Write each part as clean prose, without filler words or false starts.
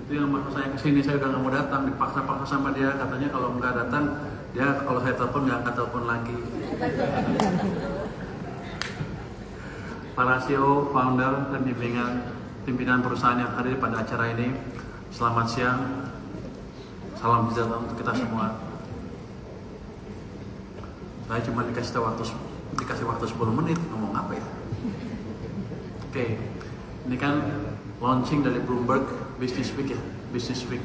Itu yang maksud saya kesini, saya udah nggak mau datang, dipaksa-paksa sama dia, katanya kalau nggak datang, dia kalau saya telepon nggak angkat telepon lagi. Para CEO, founder, dan pimpinan perusahaan yang hadir pada acara ini, selamat siang, salam sejahtera untuk kita semua. Saya cuma dikasih waktu 10 menit, ngomong apa ya? Oke, ini kan launching dari Bloomberg Business Week ya, Business Week.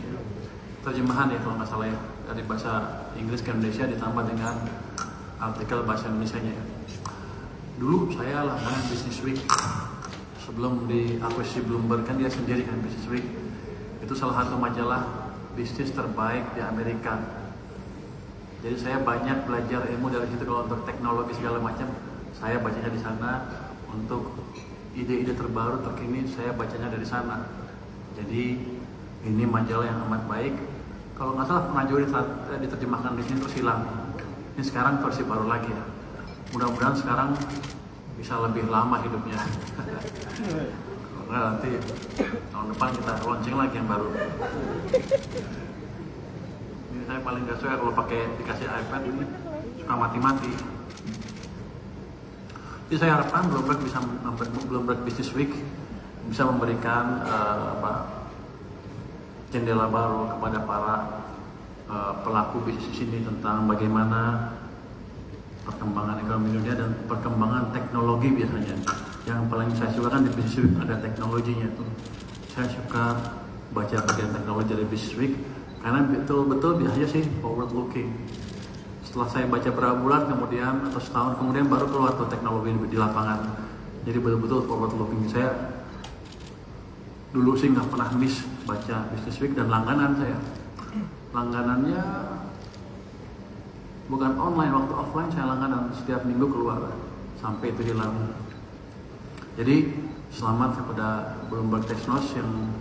Terjemahan ya kalau nggak salah ya, dari bahasa Inggris ke Indonesia ditambah dengan artikel bahasa Indonesianya ya. Dulu saya langganan Business Week sebelum diakuisisi Bloomberg, kan dia sendiri kan Business Week. Itu salah satu majalah bisnis terbaik di Amerika. Jadi saya banyak belajar ilmu dari situ. Kalau untuk teknologi segala macam, saya bacanya di sana. Untuk ide-ide terbaru terkini, saya bacanya dari sana. Jadi ini majalah yang amat baik. Kalau nggak salah pernah juga diterjemahkan di sini terus hilang. Ini sekarang versi baru lagi ya. Mudah-mudahan sekarang bisa lebih lama hidupnya. Karena nanti tahun depan kita launching lagi yang baru. Ini saya paling gak suka kalau dikasih iPad ini suka mati-mati. Jadi saya harapkan Bloomberg Business Week bisa memberikan jendela baru kepada para pelaku bisnis ini tentang bagaimana perkembangan ekonomi dunia dan perkembangan teknologi biasanya. Yang paling saya suka kan di Business Week ada teknologinya tuh. Saya suka baca bagian teknologi dari Business Week karena betul-betul biasanya sih forward looking. Setelah saya baca berapa bulan kemudian atau setahun kemudian baru keluar tuh teknologi di lapangan. Jadi betul-betul forward looking. Saya dulu sih nggak pernah miss baca Business Week dan langganan saya. Langganannya bukan online, waktu offline saya langganan setiap minggu keluar sampai itu hilang. Jadi selamat kepada Bloomberg Technos yang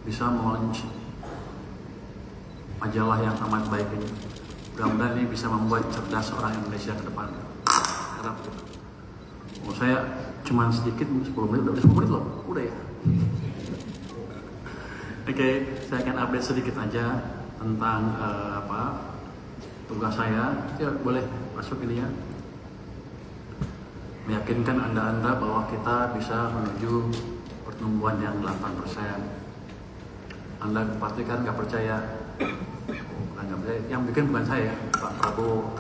bisa launch majalah yang amat baik ini. Mudah-mudahan ini bisa membuat cerdas orang Indonesia ke depan. Harap gitu. Saya cuma sedikit 10 menit, udah 10 menit loh, udah ya. Oke, saya akan update sedikit aja tentang tugas saya. Ya, boleh masuk ini ya. Meyakinkan Anda bahwa kita bisa menuju pertumbuhan yang 8%. Anda pasti kan nggak percaya. Yang bikin bukan saya, Pak Prabowo.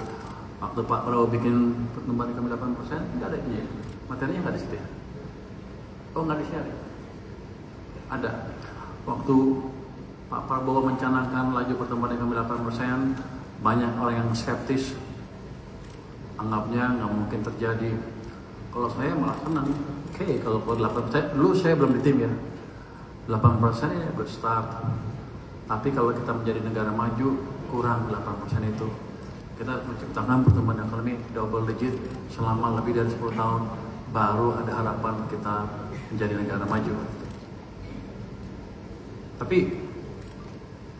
Waktu Pak Prabowo bikin pertumbuhan ekonomi 8%, nggak ada ini ya. Materinya nggak di situ ya? Oh, nggak di share. Ada. Waktu Pak Prabowo mencanangkan laju pertumbuhan ekonomi 8%, banyak orang yang skeptis, anggapnya nggak mungkin terjadi. Kalau saya malah senang. Oke, kalau 8%, dulu saya belum di tim ya. 8% ya good start. Tapi kalau kita menjadi negara maju, kurang 8% itu. Kita menciptakan pertumbuhan ekonomi double digit selama lebih dari 10 tahun. Baru ada harapan kita menjadi negara maju. Tapi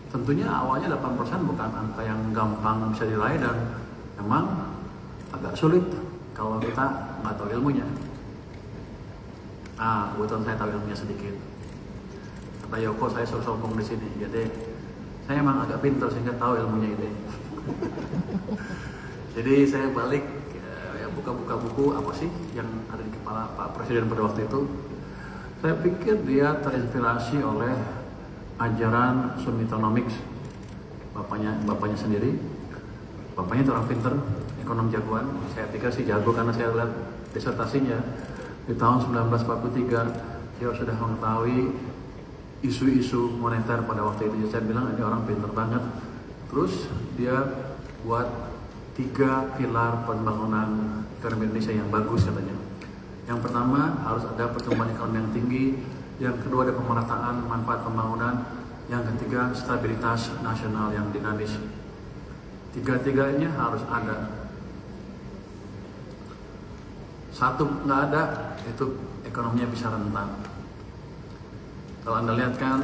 tentunya awalnya 8% bukan angka yang gampang bisa diraih dan memang agak sulit kalau kita nggak tahu ilmunya. Kebetulan saya tahu ilmunya sedikit. Kata Yoko, saya sombong di sini. Jadi saya emang agak pintar sehingga tahu ilmunya ini. Jadi saya balik buka-buka buku apa sih yang ada di kepala Pak Presiden pada waktu itu. Saya pikir dia terinspirasi oleh ajaran Sumitonomics, bapaknya sendiri. Bapaknya itu orang pinter, ekonom jagoan. Saya pikir sih jago karena saya lihat disertasinya di tahun 1943 dia sudah mengetahui isu-isu moneter pada waktu itu. Saya bilang ini orang pinter banget. Terus dia buat 3 pilar pembangunan ekonomi Indonesia yang bagus katanya. Yang pertama harus ada pertumbuhan ekonomi yang tinggi. Yang kedua ada pemerataan manfaat pembangunan. Yang ketiga stabilitas nasional yang dinamis. 3-tiganya harus ada. Satu nggak ada, itu ekonominya bisa rentan. Kalau Anda lihat kan,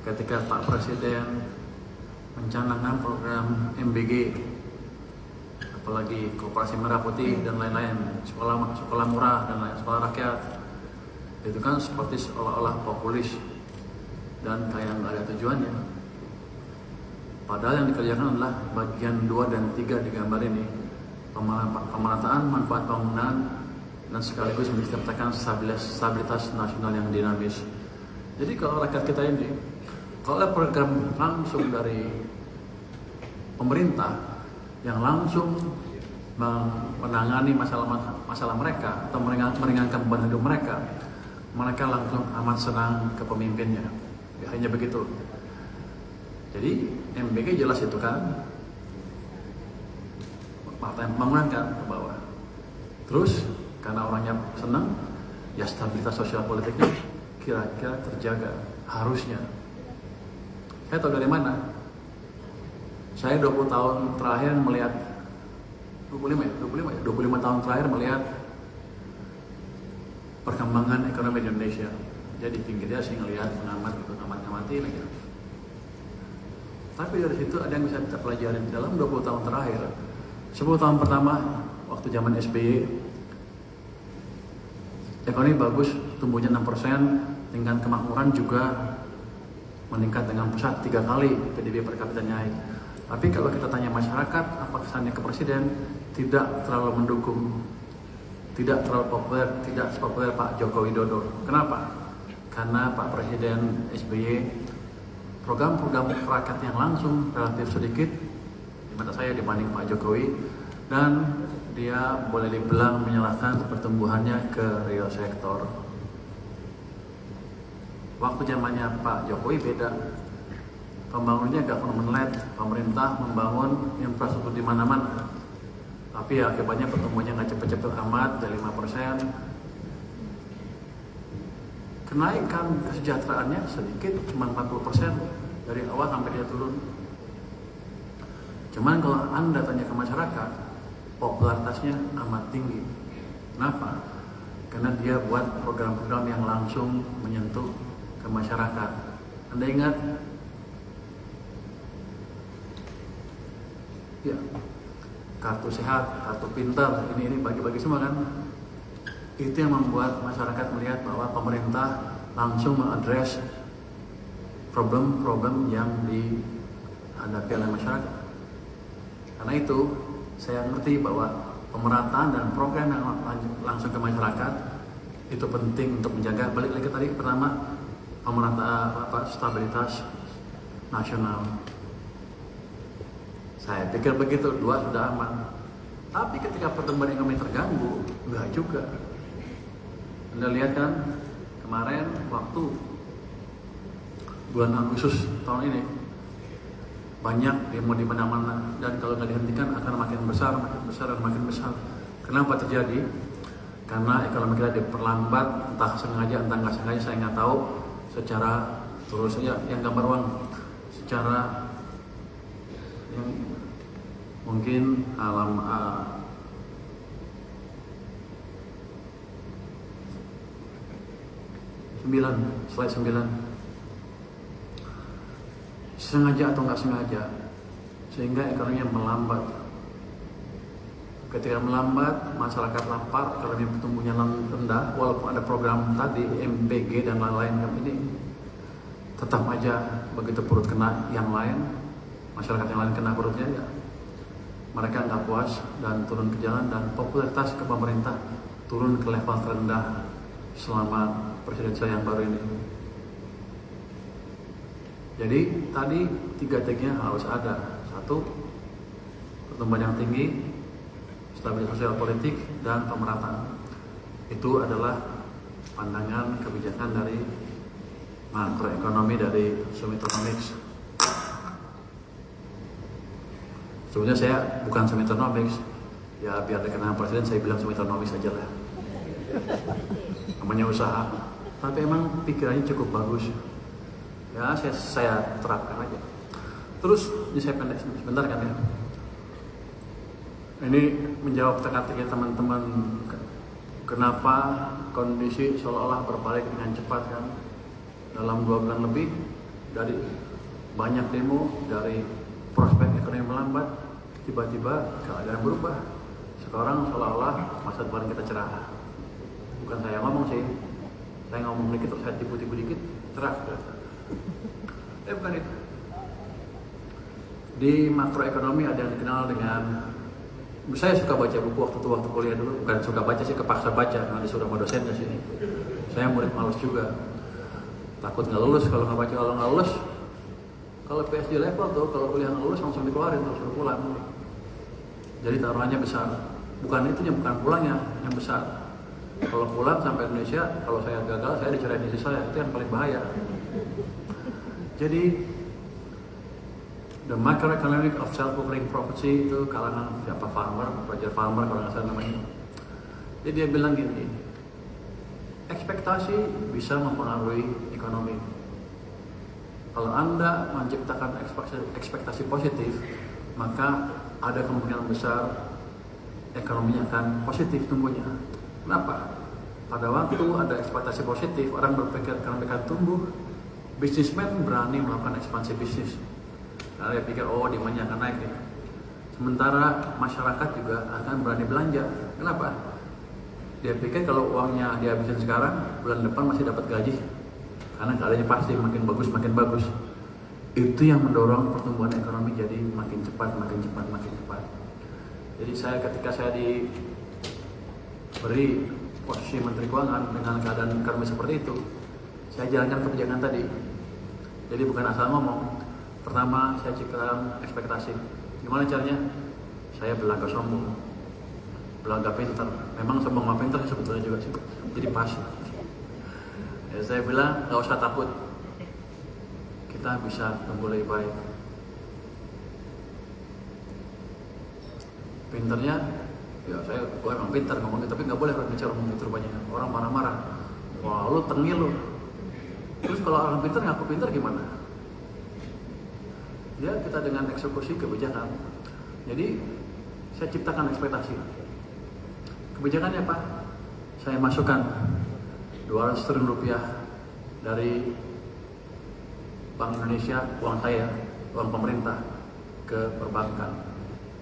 ketika Pak Presiden mencanangkan program MBG, apalagi Koperasi Merah Putih dan lain-lain, sekolah murah dan lain sekolah rakyat, itu kan seperti seolah-olah populis. dan kayak nggak ada tujuannya. Padahal yang dikerjakan adalah bagian 2 dan 3 di gambar ini, pemerataan manfaat bangunan dan sekaligus menciptakan stabilitas nasional yang dinamis. Jadi kalau rakyat kita ini, kalau ada program langsung dari pemerintah yang langsung menangani masalah mereka atau meringankan beban hidup mereka, mereka langsung amat senang ke pemimpinnya. Ya, hanya begitu. Jadi MBG jelas itu kan partai pembangunan kan ke bawah. Terus karena orangnya senang, ya stabilitas sosial politiknya kira-kira terjaga harusnya. Saya tahu dari mana? Saya 20 tahun terakhir melihat 25 tahun terakhir melihat perkembangan ekonomi di Indonesia. Jadi pinggirnya sih ngelihat ngamati lagi. Tapi dari situ ada yang bisa kita pelajari dalam 20 tahun terakhir. 10 tahun pertama waktu zaman SBY, ekonomi bagus, tumbuhnya 6%, tingkat kemakmuran juga meningkat dengan pesat 3 kali PDB per kapita naik. Tapi kalau kita tanya masyarakat, apa kesannya ke presiden? Tidak terlalu mendukung, tidak terlalu populer, tidak sepopuler Pak Joko Widodo. Kenapa? Karena Pak Presiden SBY program-program rakyat yang langsung relatif sedikit di mata saya dibanding Pak Jokowi, dan dia boleh dibilang menyalahkan pertumbuhannya ke real sektor. Waktu zamannya Pak Jokowi beda. Pembangunannya government-led, pemerintah membangun infrastruktur di mana-mana. Tapi ya, akibatnya pertumbuhannya nggak cepet-cepet amat, dari 5%. Kenaikan kesejahteraannya sedikit, cuma 40% dari awal sampai dia turun. Cuman kalau Anda tanya ke masyarakat, popularitasnya amat tinggi. Kenapa? Karena dia buat program-program yang langsung menyentuh ke masyarakat. Anda ingat? Ya, kartu sehat, kartu pintar, ini bagi-bagi semua kan. Itu yang membuat masyarakat melihat bahwa pemerintah langsung mengadres problem-problem yang dihadapi oleh masyarakat. Karena itu saya ngerti bahwa pemerataan dan program yang langsung ke masyarakat itu penting untuk menjaga, balik lagi tadi pertama, pemerataan stabilitas nasional. Saya pikir begitu, 2 sudah aman. Tapi ketika pertumbuhan ekonomi terganggu, enggak juga. Anda lihat kan kemarin waktu bulan Agustus tahun ini banyak demo di mana-mana, dan kalau nggak dihentikan akan makin besar dan makin besar. Kenapa terjadi? Karena ekonomi kita diperlambat, entah sengaja entah nggak sengaja, saya nggak tahu. Secara terus saja yang gambar uang, secara yang mungkin slide 9, sengaja atau nggak sengaja, sehingga ekonominya melambat. Ketika melambat, masyarakat lapar, ekonomi pertumbuhannya rendah, walaupun ada program tadi MBG dan lain-lain ini, tetap aja begitu perut kena yang lain, masyarakat yang lain kena perutnya, ya mereka nggak puas dan turun ke jalan, dan popularitas ke pemerintah turun ke level terendah selama presidensial yang baru ini. Jadi tadi 3 T-nya harus ada. 1, pertumbuhan yang tinggi, stabilitas sosial politik, dan pemerataan. Itu adalah pandangan kebijakan dari makroekonomi dari Sumitonomics. Sebenarnya saya bukan Sumitonomics, ya biar dikenal presiden saya bilang Sumitonomics aja lah. Namanya usaha, tapi emang pikirannya cukup bagus. Ya saya terapkan aja. Terus ini saya pendek sebentar kan ya. Ini menjawab teka-teki teman-teman, kenapa kondisi seolah-olah berbalik dengan cepat kan. Dalam 2 bulan lebih, dari banyak demo, dari prospek ekonomi melambat, tiba-tiba keadaan berubah. Sekarang seolah-olah masa depan kita cerah. Bukan saya ngomong sih, saya ngomong dikit terus saya tipu-tipu dikit, cerah. Bukan itu. Di makroekonomi ada yang dikenal dengan, saya suka baca buku waktu kuliah dulu, bukan suka baca sih, kepaksa baca karena disuruh sama dosennya sini. Saya murid malas juga, takut nggak lulus kalau nggak baca. Kalau nggak lulus, kalau PSD level tuh, kalau kuliah nggak lulus langsung dikeluarin, terus suruh pulang. Jadi taruhannya besar, bukan itunya, bukan pulangnya yang besar. Kalau pulang sampai Indonesia, kalau saya gagal, saya dicerain istri saya, itu yang paling bahaya. Jadi the macroeconomic of self-fulfilling prophecy itu kalangan siapa, Roger Farmer kalau nggak salah namanya. Jadi dia bilang gini, ekspektasi bisa mempengaruhi ekonomi. Kalau Anda menciptakan ekspektasi positif, maka ada kemungkinan besar ekonominya akan positif tumbuhnya. Kenapa? Pada waktu ada ekspektasi positif, orang berpikir ekonomi akan tumbuh, bisnismen berani melakukan ekspansi bisnis. Karena dia pikir, oh demandnya akan naik nih. Sementara masyarakat juga akan berani belanja. Kenapa? Dia pikir kalau uangnya dihabisin sekarang, bulan depan masih dapat gaji. Karena keadaannya pasti makin bagus. Itu yang mendorong pertumbuhan ekonomi jadi makin cepat. Jadi ketika saya diberi posisi Menteri Keuangan dengan keadaan ekonomi seperti itu, saya jalankan kebijakan tadi. Jadi bukan asal ngomong. Pertama, saya ciptakan ekspektasi. Gimana caranya? Saya belaga sombong, belaga pintar. Memang sombong sama pintar sebetulnya juga sih. Jadi pas. Ya, saya bilang nggak usah takut. Kita bisa tumbuh lebih baik. Pintarnya, ya gue emang pintar ngomongnya, tapi nggak boleh orang bicara ngomong gitu rupanya. Orang marah-marah. Wah, lu tengil lu. Terus kalau orang pintar ngaku pintar gimana? Ya kita dengan eksekusi kebijakan. Jadi saya ciptakan ekspektasi. Kebijakannya apa? Saya masukkan 200 triliun rupiah dari Bank Indonesia, uang saya, uang pemerintah ke perbankan.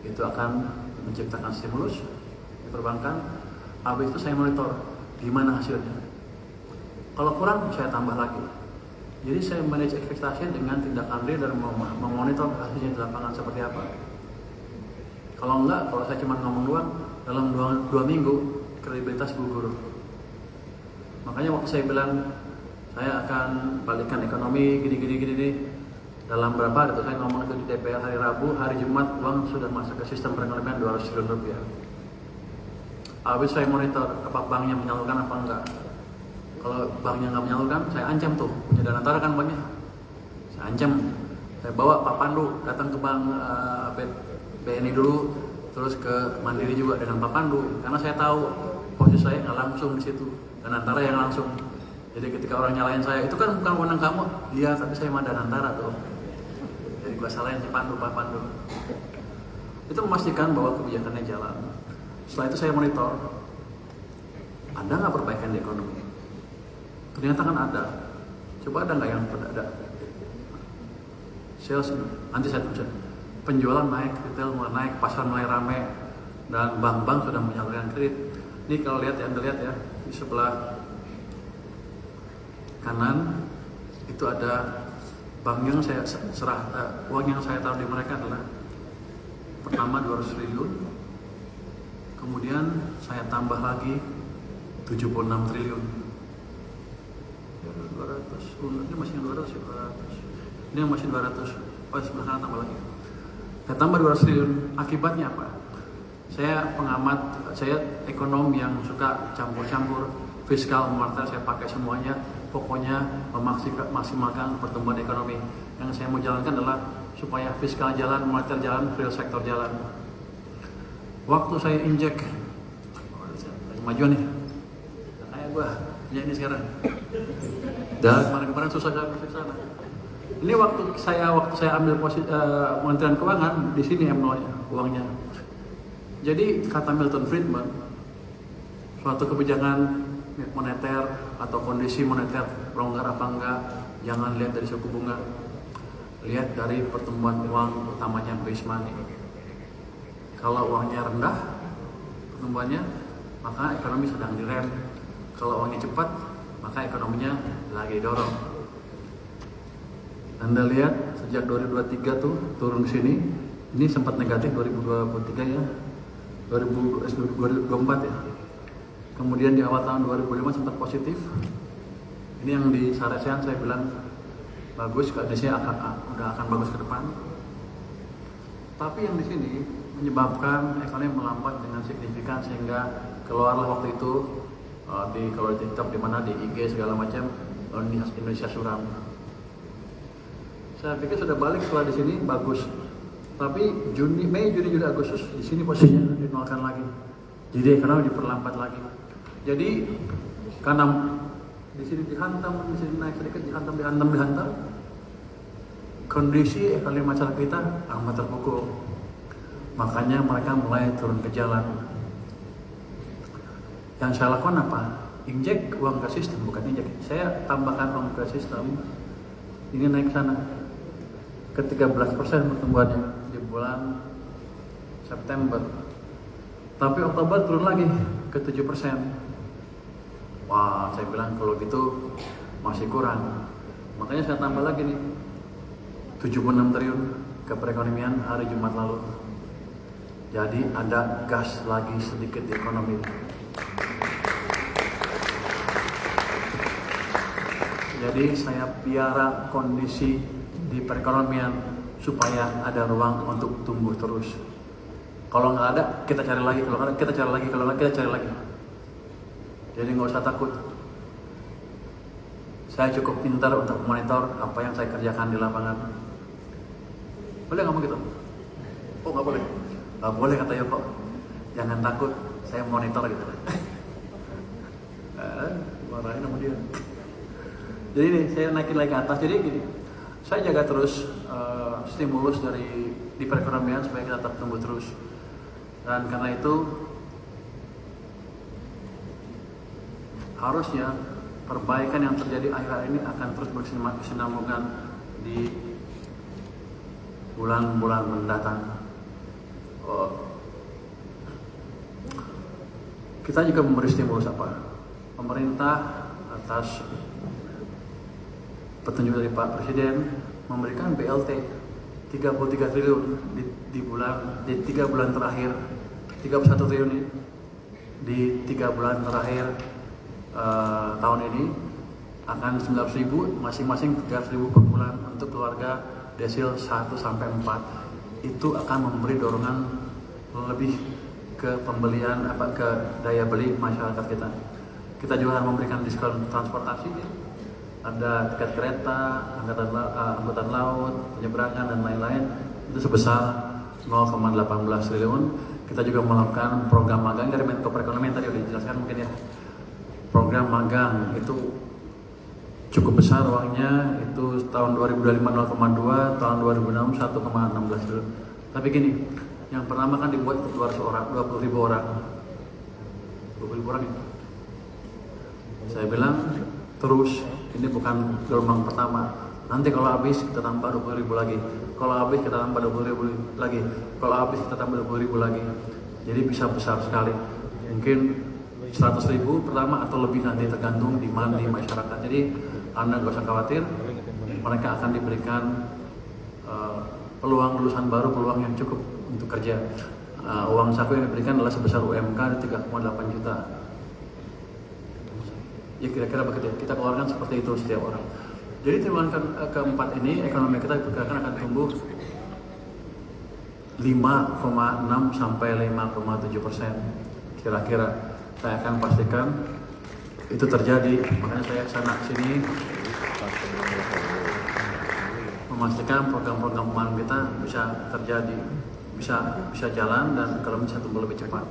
Itu akan menciptakan stimulus di perbankan. Habis itu saya monitor gimana hasilnya. Kalau kurang saya tambah lagi. Jadi saya manage ekspektasi dengan tindakan real dan memonitor hasilnya di lapangan seperti apa. Kalau enggak, kalau saya cuma ngomong doang, dalam 2 minggu kredibilitas gugur. Makanya waktu saya bilang saya akan balikkan ekonomi gini. Dalam berapa gitu, saya ngomong itu di DPR hari Rabu, hari Jumat uang sudah masuk ke sistem perekonomian 200 triliun rupiah. Habis saya monitor apa banknya menyalurkan apa enggak. Kalau banknya nggak menyalurkan, saya ancam tuh, punya Danantara kan banknya. Saya ancam, saya bawa Pak Pandu datang ke bank BNI dulu, terus ke Mandiri juga dengan Pak Pandu, karena saya tahu posisi saya nggak langsung di situ, Danantara yang langsung. Jadi ketika orang nyalain saya, itu kan bukan wewenang kamu, iya, tapi saya mah Danantara tuh. Jadi gua salahin si Pandu, Pak Pandu. Itu memastikan bahwa kebijakannya jalan. Setelah itu saya monitor, ada nggak perbaikan di ekonomi? Ternyata kan ada. Coba ada nggak yang ada? Sales nanti saya tulis. Penjualan naik, retail mulai naik, pasar mulai ramai, dan bank-bank sudah menyalurkan kredit. Ini kalau lihat ya, Anda lihat ya, di sebelah kanan itu ada bank yang saya uang yang saya taruh di mereka adalah pertama 200 triliun, kemudian saya tambah lagi 76 triliun. 200, ini masih 200 ya, 200. Ini masih 200, pas sebelah kanan tambah lagi. Saya tambah 200 triliun, akibatnya apa? Saya pengamat, saya ekonom yang suka campur-campur, fiskal, moneter saya pakai semuanya. Pokoknya memaksimalkan pertumbuhan ekonomi. Yang saya mau jalankan adalah supaya fiskal jalan, moneter jalan, real sektor jalan. Waktu saya injek, majuan nih, kayak gua punya ini sekarang. Dan kemarin susah saya ke sana. Ini waktu saya ambil posisi Kementerian Keuangan, di sini M0-nya, uangnya. Jadi kata Milton Friedman, suatu kebijakan moneter atau kondisi moneter longgar apa enggak, jangan lihat dari suku bunga, lihat dari pertumbuhan uang, utamanya base money. Kalau uangnya rendah pertumbuhannya, maka ekonomi sedang direm. Kalau uangnya cepat, maka ekonominya lagi dorong. Anda lihat sejak 2023 tuh turun ke sini, ini sempat negatif 2023 ya, 2024 ya. Kemudian di awal tahun 2005 sempat positif. Ini yang di Saresean saya bilang bagus, kondisinya udah akan bagus ke depan. Tapi yang di sini menyebabkan ekonomi melambat dengan signifikan sehingga keluarlah waktu itu kalau di TikTok di mana di IG segala macam Indonesia suram. Saya pikir sudah balik setelah di sini bagus. Tapi Mei, Juni, Juli, Agustus di sini posisinya dinolkan lagi. Jadi ekonomi diperlambat lagi. Jadi karena di sini dihantam, di sini naik sedikit, dihantam. Kondisi ekonomi masyarakat kita amat terpukul. Makanya mereka mulai turun ke jalan. Yang saya lakukan apa? Injek uang ke sistem, bukan injek. Saya tambahkan uang ke sistem. Ini naik sana ke 13% pertumbuhannya di bulan September. Tapi Oktober turun lagi ke 7%. Wah, saya bilang kalau gitu masih kurang. Makanya saya tambah lagi nih 76 triliun ke perekonomian hari Jumat lalu. Jadi ada gas lagi sedikit di ekonomi. Jadi saya piara kondisi di perekonomian supaya ada ruang untuk tumbuh terus. Kalau nggak ada, kita cari lagi. Kalau nggak ada, kita cari lagi. Kalau nggak, kita cari lagi. Jadi nggak usah takut. Saya cukup pintar untuk monitor apa yang saya kerjakan di lapangan. Boleh ngomong gitu? Oh nggak boleh? Nggak boleh kata Yoko. Jangan takut, saya monitor gitu. Marahin sama dia. Jadi nih, saya naikin lagi ke atas. Jadi gini, saya jaga terus stimulus di perekonomian supaya kita tetap tumbuh terus. Dan karena itu harusnya perbaikan yang terjadi akhir-akhir ini akan terus berkesinambungan di bulan-bulan mendatang. Kita juga memberi stimulus apa? Pemerintah atas petunjuk dari Pak Presiden memberikan BLT 33 triliun di 3 bulan terakhir, 31 triliun di 3 bulan terakhir tahun ini akan 900.000 masing-masing 300.000 per bulan untuk keluarga desil 1 sampai 4. Itu akan memberi dorongan lebih ke pembelian ke daya beli masyarakat kita. Kita juga akan memberikan diskon transportasi, ada tiket kereta, angkutan laut, penyeberangan dan lain-lain itu sebesar 0,18 triliun. Kita juga melakukan program magang dari Menko Perekonomian tadi sudah dijelaskan mungkin ya. Program magang itu cukup besar uangnya, itu tahun 2025 0,2, tahun 2006 1,16 triliun. Tapi gini, yang pertama kan dibuat untuk 200 orang, 20.000 orang. 20.000 orang itu. Saya bilang terus, ini bukan gelombang pertama. Nanti kalau habis kita tambah 20.000 lagi. Kalau habis kita tambah 20.000 lagi. Kalau habis kita tambah 20.000 lagi. Jadi bisa besar sekali. Mungkin 100.000 pertama atau lebih nanti tergantung demand di masyarakat. Jadi Anda nggak usah khawatir. Mereka akan diberikan peluang lulusan baru, peluang yang cukup untuk kerja. Uang saku yang diberikan adalah sebesar UMK 3,8 juta. Ya kira-kira begitu. Kita keluarkan seperti itu setiap orang. Jadi triwulan keempat ini ekonomi kita diperkirakan akan tumbuh 5,6 sampai 5,7%. Kira-kira saya akan pastikan itu terjadi. Makanya saya sana sini memastikan program-program pembangunan kita bisa terjadi, bisa jalan dan ekonomi bisa tumbuh lebih cepat.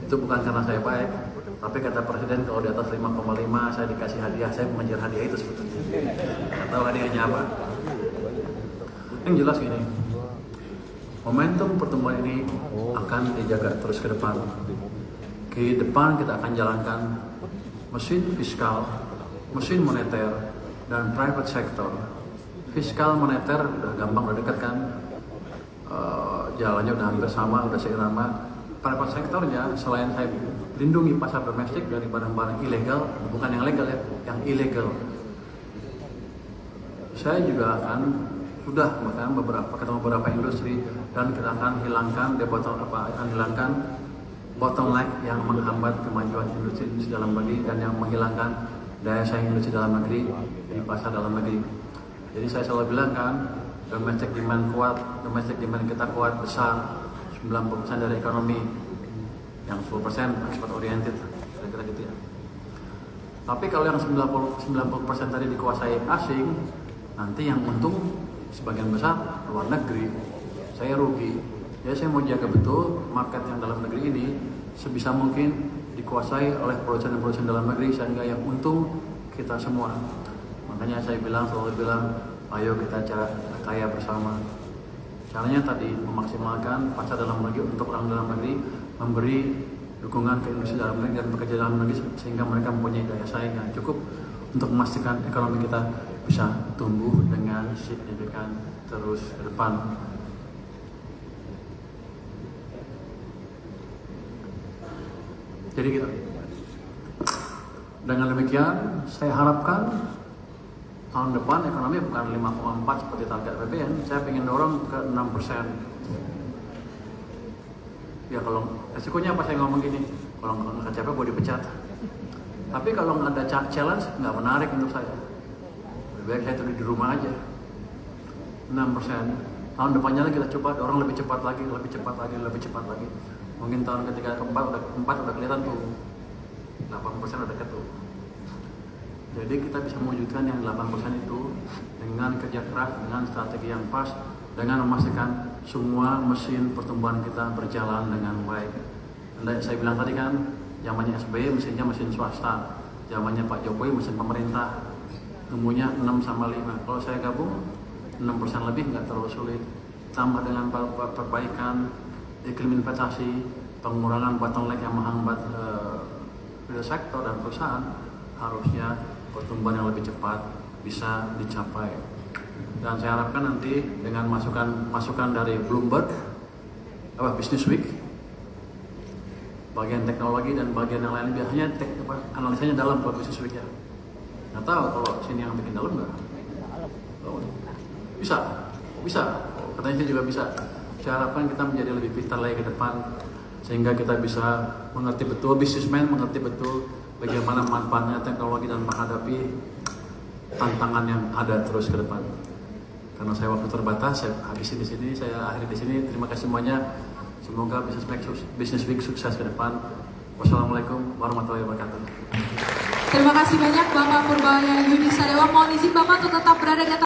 Itu bukan karena saya baik, tapi kata Presiden kalau di atas 5,5 saya dikasih hadiah, saya mengejar hadiah itu sebetulnya. Nggak tahu hadiahnya apa. Yang jelas gini, momentum pertumbuhan ini akan dijaga terus ke depan. Ke depan kita akan jalankan mesin fiskal, mesin moneter, dan private sector. Fiskal moneter udah gampang, udah dekat kan, jalannya udah hampir sama, udah seirama. Private sektornya selain saya lindungi pasar domestik dari barang-barang ilegal, bukan yang legal ya, yang ilegal. saya juga sudah bahkan ketemu beberapa industri, dan kita akan hilangkan bottleneck yang menghambat kemajuan industri dalam negeri dan yang menghilangkan daya saing industri dalam negeri di pasar dalam negeri. Jadi saya selalu bilang kan, domestic demand kuat, domestic demand kita kuat, besar, 90% dari ekonomi, yang 10% export oriented, kira-kira gitu ya. Tapi kalau yang 90% tadi dikuasai asing, nanti yang untung sebagian besar luar negeri, saya rugi. Jadi saya mau jaga betul market yang dalam negeri ini sebisa mungkin dikuasai oleh produsen-produsen dalam negeri, sehingga yang untung kita semua. Makanya saya selalu bilang, ayo kita kaya bersama. Caranya tadi memaksimalkan pasar dalam negeri untuk orang dalam negeri, memberi dukungan ke industri dalam negeri dan pekerja dalam negeri sehingga mereka mempunyai daya saing yang cukup untuk memastikan ekonomi kita bisa tumbuh dengan signifikan terus ke depan. Jadi gitu. Dengan demikian, saya harapkan tahun depan ekonomi bukan 5,4 seperti target APBN, saya ingin dorong ke 6%. Ya kalau resikonya apa saya ngomong gini, kalau nggak capek gue dipecat. Tapi kalau nggak ada challenge, nggak menarik untuk saya. Lebih baik saya tuh di rumah aja. 6%. Tahun depannya lagi kita coba dorong lebih cepat lagi. Mungkin tahun ketiga keempat udah kelihatan tuh 8% udah deket tuh. Jadi kita bisa mewujudkan yang 8% itu dengan kerja keras, dengan strategi yang pas, dengan memastikan semua mesin pertumbuhan kita berjalan dengan baik. Dan saya bilang tadi kan, zamannya SBY mesinnya mesin swasta, zamannya Pak Jokowi mesin pemerintah, tumbuhnya 6-5. Kalau saya gabung 6% lebih nggak terlalu sulit. Tambah dengan perbaikan iklim investasi, pengurangan bottleneck yang menghambat sektor dan perusahaan, harusnya pertumbuhan yang lebih cepat bisa dicapai. Dan saya harapkan nanti dengan masukan dari Bloomberg, Business Week, bagian teknologi dan bagian yang lain, biasanya analisanya dalam kalau Business Week ya. Nggak tahu kalau sini yang bikin dalam nggak? Bisa. Katanya sih juga bisa. Saya harapkan kita menjadi lebih pintar lagi ke depan, sehingga kita bisa mengerti betul, bisnismen mengerti betul bagaimana manfaatnya teknologi dan menghadapi tantangan yang ada terus ke depan. Karena saya waktu terbatas, saya habisin di sini, saya akhiri di sini. Terima kasih semuanya. Semoga Business Week sukses ke depan. Wassalamualaikum warahmatullahi wabarakatuh. Terima kasih banyak Bapak Purbaya Yudi Sadewa. Mohon izin Bapak untuk tetap berada di atas